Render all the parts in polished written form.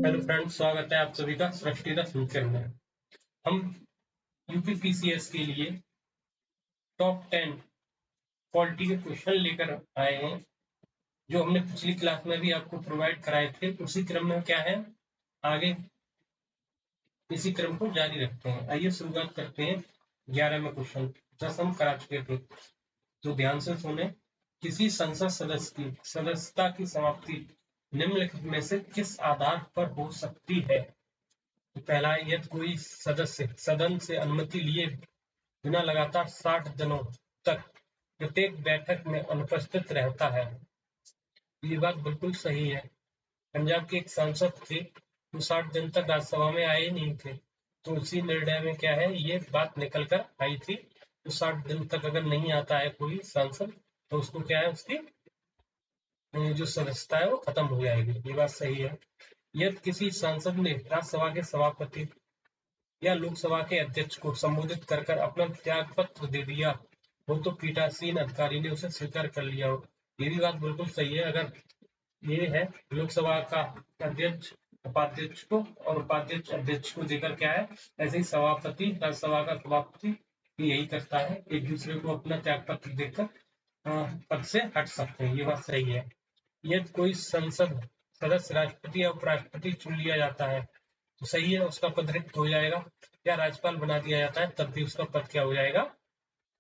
Hello friends, स्वागत है आप सभी का सृष्टि द फ्यूचर में। हम यूपीपीसीएस के लिए टॉप 10 क्वालिटी के क्वेश्चन लेकर आए हैं, जो हमने पिछली क्लास में भी आपको प्रोवाइड कराए थे। उसी क्रम में क्या है, आगे इसी क्रम को जारी रखते हैं। आइए शुरुआत करते हैं 11 में क्वेश्चन। 10 हम करा चुके थे, तो ध्यान से सुने। किसी संसद सदस्य की सदस्यता की समाप्ति निम्नलिखित में से किस आधार पर हो सकती है? तो पहला है, यदि कोई सदस्य सदन से अनुमति लिए बिना लगातार 60 दिनों तक प्रत्येक बैठक में अनुपस्थित रहता है। ये बात बिल्कुल सही है। पंजाब के एक सांसद थे, वो 60 दिन तक राज्यसभा में आए नहीं थे, तो उसी निर्णय में क्या है, ये बात निकल कर आई थी। तो 60 दिन तक अगर नहीं आता है कोई सांसद, तो उसको क्या है, उसकी जो सदस्यता है वो खत्म हो जाएगी। ये बात सही है। यदि किसी सांसद ने राज्यसभा के सभापति या लोकसभा के अध्यक्ष को संबोधित कर कर अपना त्याग पत्र दे दिया हो, तो पीठासीन अधिकारी ने उसे स्वीकार कर लिया हो। ये भी बात बिल्कुल सही है। अगर ये है, लोकसभा का अध्यक्ष उपाध्यक्ष को और उपाध्यक्ष अध्यक्ष को देकर क्या है, ऐसे ही सभापति राज्यसभा का सभापति यही करता है, एक दूसरे को अपना त्याग पत्र देकर पद से हट सकते हैं। ये बात सही है। यदि कोई संसद सदस्य राष्ट्रपति या उपराष्ट्रपति चुन लिया जाता है, तो सही है, उसका पद रिक्त हो जाएगा, या राज्यपाल बना दिया जाता है तब भी उसका पद क्या हो जाएगा,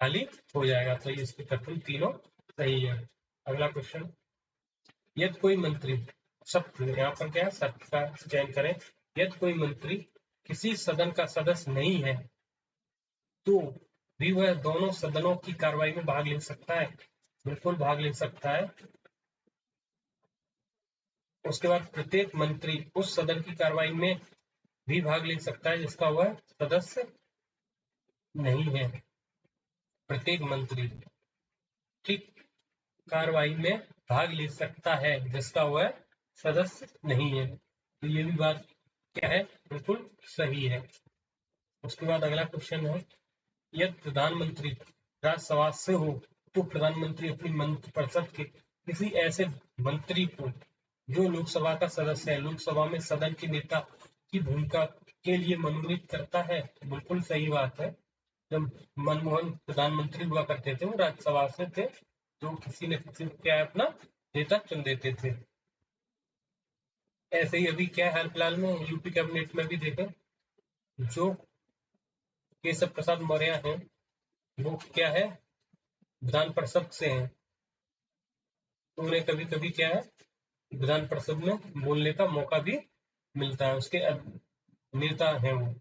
खाली हो जाएगा। तो ये इसके कथन तीनों सही है। अगला क्वेश्चन, यदि कोई मंत्री, सब यहाँ पर क्या है, सत्य का चयन करें। यदि कोई मंत्री किसी सदन का सदस्य नहीं है, तो भी वह दोनों सदनों की कार्रवाई में भाग ले सकता है। बिल्कुल भाग ले सकता है। उसके बाद प्रत्येक मंत्री उस सदन की कार्रवाई में भी भाग ले सकता है जिसका वह सदस्य नहीं है। प्रत्येक मंत्री ठीक कार्रवाई में भाग ले सकता है जिसका वह सदस्य नहीं है। तो ये भी बात क्या है, बिल्कुल सही है। उसके बाद अगला क्वेश्चन है, यदि प्रधानमंत्री राज्यसभा से हो, तो प्रधानमंत्री अपनी मंत्रिपरिषद के किसी ऐसे मंत्री को जो लोकसभा का सदस्य है, लोकसभा में सदन के नेता की भूमिका के लिए मनोनीत करता है। बिल्कुल सही बात है। जब मनमोहन प्रधानमंत्री हुआ करते थे, वो राज्यसभा से थे, जो किसी न किसी को क्या है, अपना नेता चुन देते थे। ऐसे ही अभी क्या हाल फिलहाल में यूपी कैबिनेट में भी देखें, जो केशव प्रसाद मौर्य हैं, वो क्या है, विधान परिषद से हैं, तो उन्हें कभी कभी क्या है, विधान परिषद में बोलने का मौका भी मिलता है। उसके नेता हैं वो।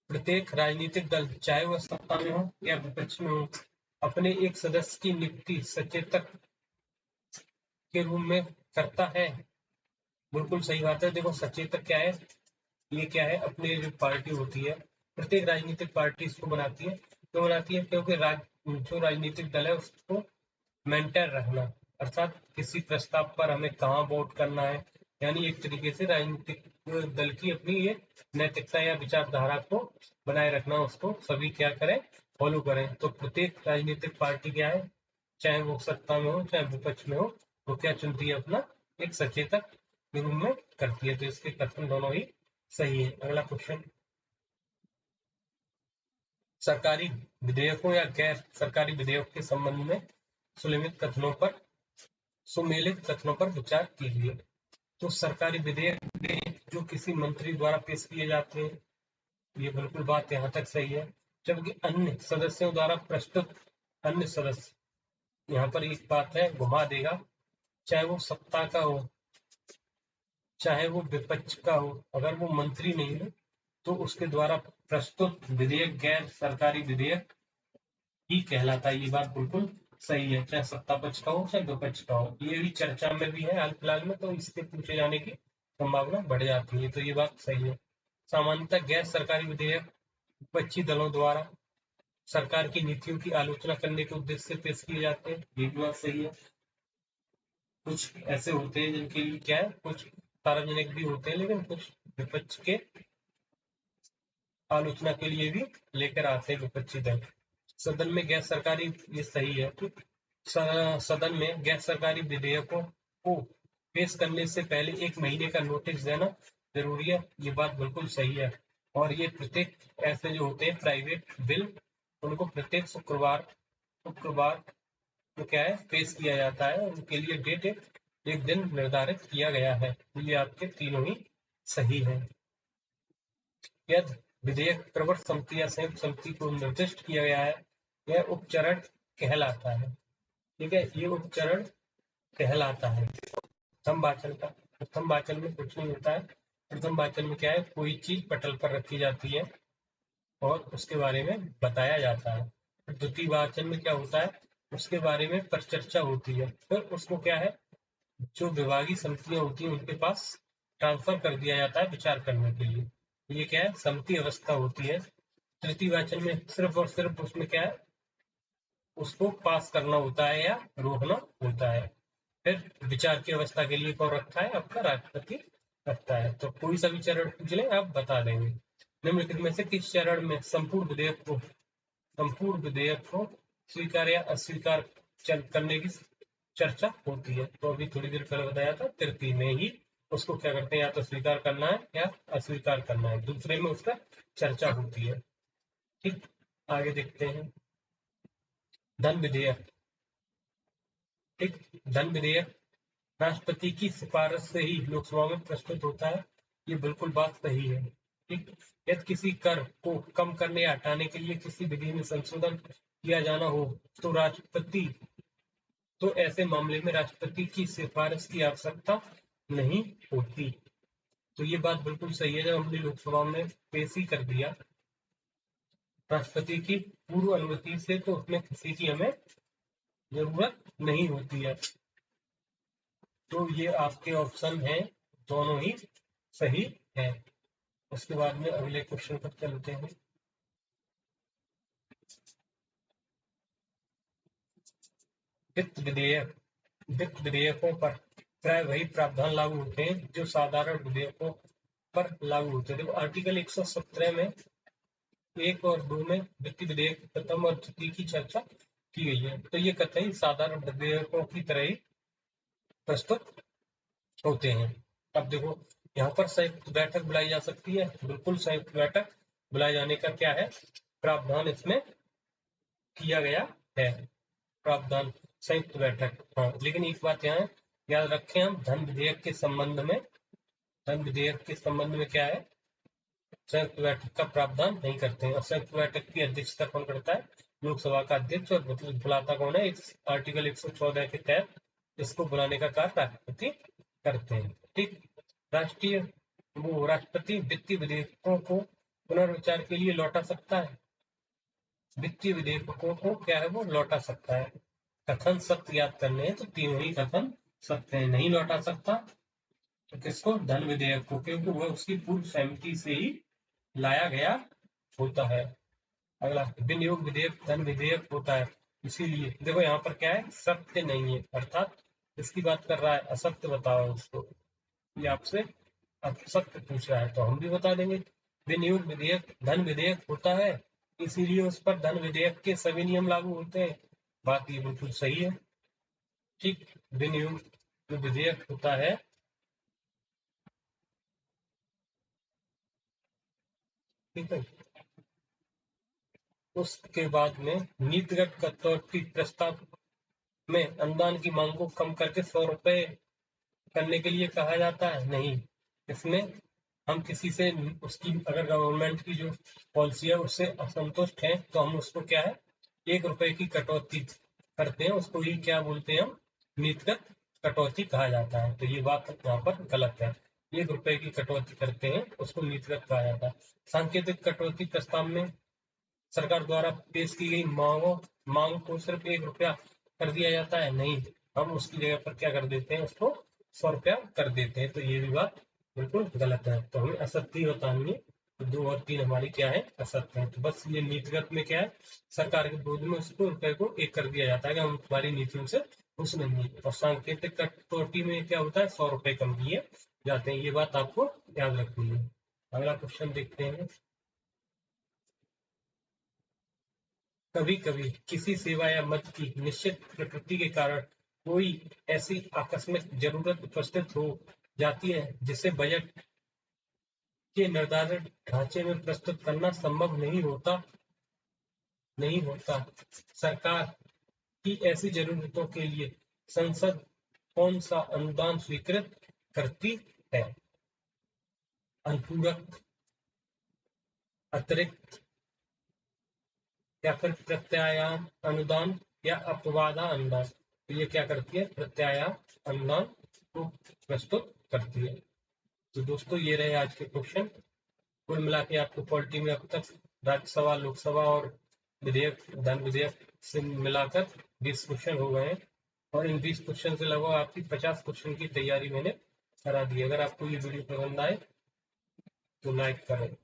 प्रत्येक राजनीतिक दल, चाहे वह सत्ता में हो या विपक्ष में हो, अपने एक सदस्य की नियुक्ति सचेतक के रूप में करता है। बिल्कुल सही बात है। देखो, सचेतक क्या है, ये क्या है, अपनी जो पार्टी होती है, प्रत्येक राजनीतिक पार्टी इसको बनाती है। क्यों बनाती है? क्योंकि जो राजनीतिक दल है उसको मेंटेन रखना, अर्थात किसी प्रस्ताव पर हमें कहाँ वोट करना है, यानी एक तरीके से राजनीतिक दल की अपनी ये नैतिकता या विचारधारा को बनाए रखना, उसको सभी क्या करें, फॉलो करें। तो प्रत्येक राजनीतिक पार्टी क्या है, चाहे वो सत्ता में हो चाहे विपक्ष में हो, वो क्या चुनती है, अपना एक सचेतक के रूप में करती है। तो इसके कथन दोनों ही सही है। अगला क्वेश्चन, सरकारी विधेयकों या गैर सरकारी विधेयक के संबंध में सुमेलित कथनों पर विचार कीजिए। तो सरकारी विधेयक जो किसी मंत्री द्वारा पेश किए जाते हैं, ये बिल्कुल बात यहाँ तक सही है। जबकि अन्य सदस्यों द्वारा प्रस्तुत, अन्य सदस्य, यहाँ पर एक बात है, घुमा देगा, चाहे वो सत्ता का हो चाहे वो विपक्ष का हो, अगर वो मंत्री नहीं है तो उसके द्वारा प्रस्तुत विधेयक गैर सरकारी विधेयक ही कहलाता है। ये बात बिल्कुल सही है, चाहे सत्ता पक्ष का हो चाहे विपक्ष का हो। ये भी चर्चा में भी है हाल फिलहाल में, तो इसके पूछे जाने की संभावना बढ़ जाती है। तो ये बात सही है। सामान्यतः गैर सरकारी विधेयक विपक्षी दलों द्वारा सरकार की नीतियों की आलोचना करने के उद्देश्य से पेश किए जाते हैं। ये भी बात सही है। कुछ ऐसे होते हैं जिनके लिए क्या है, कुछ सार्वजनिक भी होते हैं, लेकिन कुछ विपक्ष के आलोचना के लिए भी लेकर आते हैं विपक्षी दल। सदन में गैर सरकारी, ये सही है, सदन में गैर सरकारी विधेयकों को पेश करने से पहले 1 महीने का नोटिस देना जरूरी है। ये बात बिल्कुल सही है। और ये प्रत्येक ऐसे जो होते हैं प्राइवेट बिल, उनको प्रत्येक शुक्रवार तो क्या है पेश किया जाता है। उनके लिए डेट एक दिन निर्धारित किया गया है। ये आपके तीनों ही सही है। यदि विधेयक प्रवर समिति या संयुक्त समिति को निर्दिष्ट किया गया है, यह उपचरण कहलाता है। ठीक है, ये उपचरण कहलाता है। प्रथम वाचन का, प्रथम वाचन में कुछ नहीं होता है। प्रथम वाचन में क्या है, कोई चीज पटल पर रखी जाती है और उसके बारे में बताया जाता है। द्वितीय वाचन में क्या होता है, उसके बारे में परिचर्चा होती है, फिर उसको क्या है, जो विभागीय समितियां होती हैं उनके पास ट्रांसफर कर दिया जाता है विचार करने के लिए। ये क्या है, समिति अवस्था होती है। तृतीय वाचन में सिर्फ और सिर्फ उसमें क्या है, उसको पास करना होता है या रोकना होता है। फिर विचार की अवस्था के लिए कौन रखता है, आपका राष्ट्रपति रखता है। तो कोई सा भी चरण पूछ ले आप बता देंगे। निम्नलिखित में से किस चरण में संपूर्ण विधेयक को स्वीकार या अस्वीकार करने की चर्चा होती है? तो अभी थोड़ी देर पहले बताया था, तृतीय में ही उसको क्या करते हैं, या तो स्वीकार करना है या अस्वीकार करना है। दूसरे में उसका चर्चा होती है। ठीक, आगे देखते हैं। धन विधेयक। ठीक, धन विधेयक राष्ट्रपति की सिफारिश से ही लोकसभा में प्रस्तुत होता है। ये बिल्कुल बात सही है। ठीक, यदि किसी कर को कम करने या हटाने के लिए किसी विधि में संशोधन किया जाना हो तो ऐसे मामले में राष्ट्रपति की सिफारिश की आवश्यकता नहीं होती। तो ये बात बिल्कुल सही है। जब हमने लोकसभा में पेश ही कर दिया राष्ट्रपति की पूर्व अनुमति से, तो उसमें किसी की हमें जरूरत नहीं होती है। तो ये आपके ऑप्शन हैं, दोनों ही सही है। उसके बाद में अगले क्वेश्चन पर चलते हैं। वित्त विधेयकों पर प्राय वही प्रावधान लागू होते हैं जो साधारण विधेयकों पर लागू होते हैं। देखो आर्टिकल 117 में 1 और 2 में वित्त विधेयक प्रथम और द्वितीय की चर्चा की गई है। तो ये कतई साधारण विधेयकों की तरह ही प्रस्तुत होते हैं। अब देखो यहाँ पर संयुक्त बैठक बुलाई जा सकती है, बिल्कुल संयुक्त बैठक बुलाए जाने का क्या है, प्रावधान इसमें किया गया है। प्रावधान संयुक्त बैठक, हाँ। लेकिन एक बात यहाँ याद रखें, हम धन विधेयक के संबंध में क्या है, संयुक्त बैठक का प्रावधान नहीं करते हैं। और संयुक्त बैठक की अध्यक्षता कौन करता है, लोकसभा का अध्यक्ष। और बुलाता कौन है, आर्टिकल 114 के तहत इसको बुलाने का कार्य राष्ट्रपति करते हैं। ठीक, राष्ट्रपति वित्तीय विधेयकों को पुनर्विचार के लिए लौटा सकता है। वित्तीय विधेयकों को क्या है, वो लौटा सकता है। कथन सत्य याद करने हैं तो तीनों ही कथन सत्य है। नहीं लौटा सकता तो किसको, धन विधेयक को, क्योंकि वह उसकी पूर्व सहमति से ही लाया गया होता है। अगला विनियोग विधेयक धन विधेयक होता है, इसीलिए देखो यहाँ पर क्या है, सत्य नहीं है, अर्थात इसकी बात कर रहा है असत्य बताओ उसको। ये आपसे असत्य पूछ रहा है तो हम भी बता देंगे। विनियोग विधेयक धन विधेयक होता है, इसीलिए उस पर धन विधेयक के सभी नियम लागू होते हैं। बात ये बिल्कुल सही है। ठीक, विनियोग जो विधेयक होता है, ठीक है, उसके बाद में नीतिगत कटौती प्रस्ताव में अनुदान की मांग को कम करके 100 रुपए करने के लिए कहा जाता है। नहीं, इसमें हम किसी से उसकी अगर गवर्नमेंट की जो पॉलिसी है उससे असंतुष्ट हैं तो हम उसको क्या है, 1 रुपए की कटौती करते हैं, उसको ही क्या बोलते हैं, हम नीतिगत कटौती कहा जाता है। तो ये बात यहाँ पर गलत है। 1 रुपए की कटौती करते हैं उसको नीतिगत कहा जाता है। सांकेतिक कटौती प्रस्ताव में सरकार द्वारा पेश की गई मांग को सिर्फ 1 रुपया कर दिया जाता है। नहीं, हम उसकी जगह पर क्या कर देते हैं, उसको 100 रुपया कर देते हैं। तो ये भी बात बिल्कुल गलत है। तो हमें असत्य बतानी है। तो 2 और 3 हमारी क्या है, असत्य है। तो बस ये नीतिगत में क्या है, सरकार के विरोध में उसको रुपए को 1 कर दिया जाता है कि हम तुम्हारी नीतियों से खुश नहीं है। और सांकेतिक कटौती में क्या होता है, 100 रुपए कम किए जाते हैं। ये बात आपको याद रखनी है। अगला क्वेश्चन देखते हैं। कभी कभी किसी सेवा या मद की निश्चित प्रकृति के कारण कोई ऐसी आकस्मिक जरूरत उपस्थित हो जाती है जिसे बजट के निर्धारित ढांचे में प्रस्तुत करना संभव नहीं होता। सरकार की ऐसी जरूरतों के लिए संसद कौन सा अनुदान स्वीकृत करती है? अनुपूरक, अतिरिक्त, या फिर प्रत्यायाम अनुदान या अपवादा अनुदान। तो ये क्या करती है? प्रत्यायाम अनुदान को प्रस्तुत करती है। तो दोस्तों ये रहे आज के क्वेश्चन। कुल मिला के आपको पॉलिटी में अब तक राज्यसभा, लोकसभा और विधेयक, धन विधेयक से मिलाकर 20 क्वेश्चन हो गए हैं और इन 20 क्वेश्चन से लगभग आपकी 50 क्वेश्चन की तैयारी मैंने करा दी। अगर आपको ये वीडियो पसंद आए तो लाइक करें।